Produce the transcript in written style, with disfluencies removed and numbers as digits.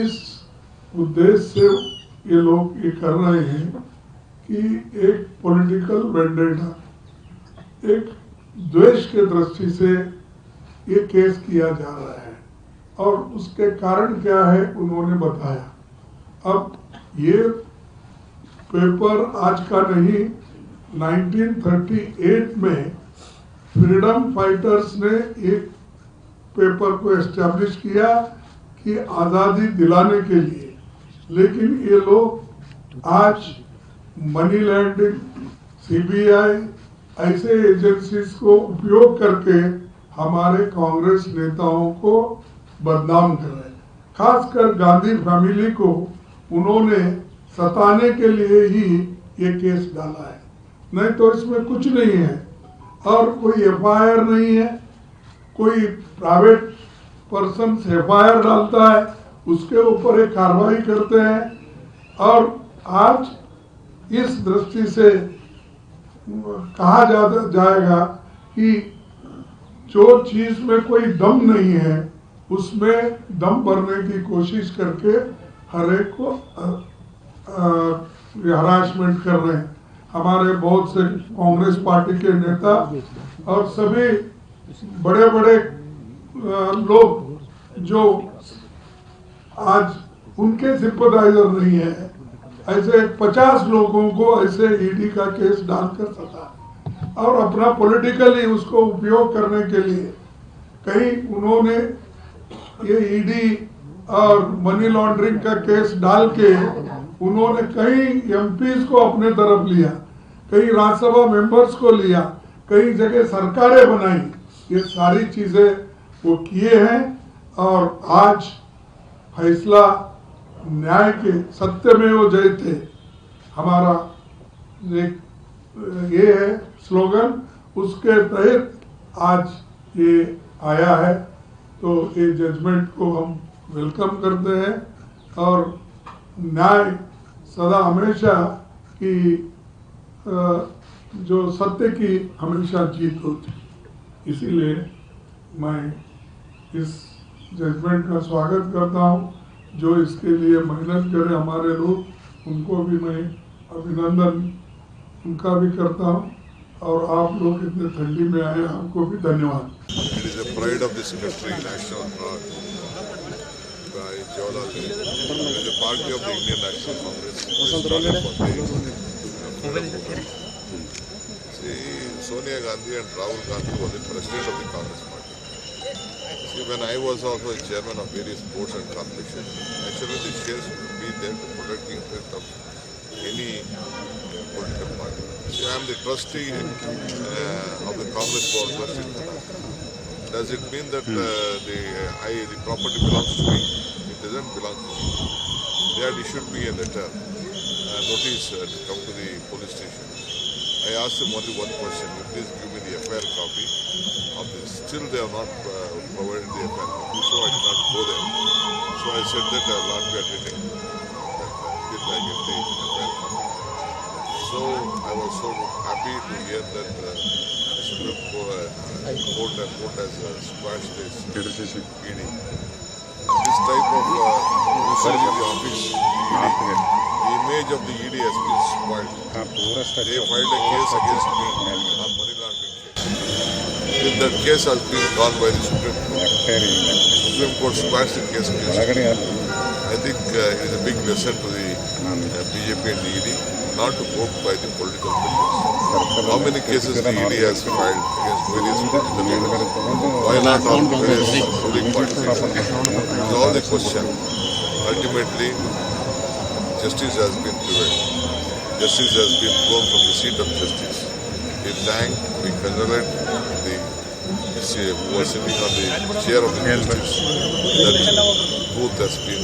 इस उद्देश्य से ये लोग ये कर रहे हैं कि एक पॉलिटिकल वेंडेटा, एक द्वेष के दृष्टि से ये केस किया जा रहा है और उसके कारण क्या है उन्होंने बताया। अब ये पेपर आज का नहीं, 1938 में फ्रीडम फाइटर्स ने एक पेपर को एस्टैब्लिश किया कि आज़ादी दिलाने के लिए, लेकिन ये लोग आज मनी लैंडिंग, सीबीआई ऐसे एजेंसीज को उपयोग करके हमारे कांग्रेस नेताओं को बदनाम कर रहे हैं। खासकर गांधी फैमिली को उन्होंने सताने के लिए ही ये केस डाला है, नहीं तो इसमें कुछ नहीं है और कोई एफआईआर नहीं है। कोई प्राइवेट पर्सन एफआईआर डालता है, उसके ऊपर एक कार्रवाई करते हैं और आज इस दृष्टि से कहा जाएगा कि जो चीज में कोई दम नहीं है उसमें दम भरने की कोशिश करके हर एक को हरासमेंट कर रहे हैं। हमारे बहुत से कांग्रेस पार्टी के नेता और सभी बड़े बड़े लोग जो आज उनके सिंपैथाइजर नहीं है, ऐसे 50 लोगों को ऐसे ईडी का केस डालकर सता और अपना पॉलिटिकली उसको उपयोग करने के लिए कहीं उन्होंने ये ईडी और मनी लॉन्ड्रिंग का केस डाल के उन्होंने कई एमपीज को अपने तरफ लिया, कई राज्यसभा मेंबर्स को लिया, कई जगह सरकारें बनाई। ये सारी चीजें वो किए हैं और आज फैसला न्याय के सत्य में वो जयते हमारा एक ये है स्लोगन, उसके तहत आज ये आया है। तो ये जजमेंट को हम वेलकम करते हैं और न्याय सदा हमेशा की जो सत्य की हमेशा जीत होती, इसीलिए मैं इस जजमेंट का स्वागत करता हूँ। जो इसके लिए मेहनत करे हमारे लोग, उनको भी मैं अभिनंदन उनका भी करता हूँ और आप लोग इतने ठंडी में आए, आपको भी धन्यवाद। It is a pride of this country, national pride by Jawaharlal Nehru. It is the party of the Indian National Congress. See, Sonia Gandhi and Rahul Gandhi were the president of the Congress party. See, when I was also a chairman of various boards and corporations, actually the shares would be there to protect the interest of any political party. See, I am the trustee of the Congress board trustee. Does it mean that the property belongs to me? It doesn't belong to me. They had issued me a letter, notice to come to the police station. I asked them only one question: you please give me the FIR copy of this. Still they have not provided the FIR copy, so I did not go there. So I said that I will not be attending till I get the FIR copy. So I was so happy to hear that Supreme Court has squashed this ED. This type of usage in the office, the image of the ED has been spoiled. They filed a case against me on money laundering case. If that case has been gone by the Supreme Court, Supreme Court squashed the case against me. I think it is a big lesson to the BJP and the ED not to vote by the political pillars. How many cases the ED has filed against various political leaders? Why not on various ruling parties? It's all the question. Ultimately, justice has been prevailed. Justice has been thrown from the seat of justice. We thank, we congratulate the who was sitting on the chair of the justice. That truth has been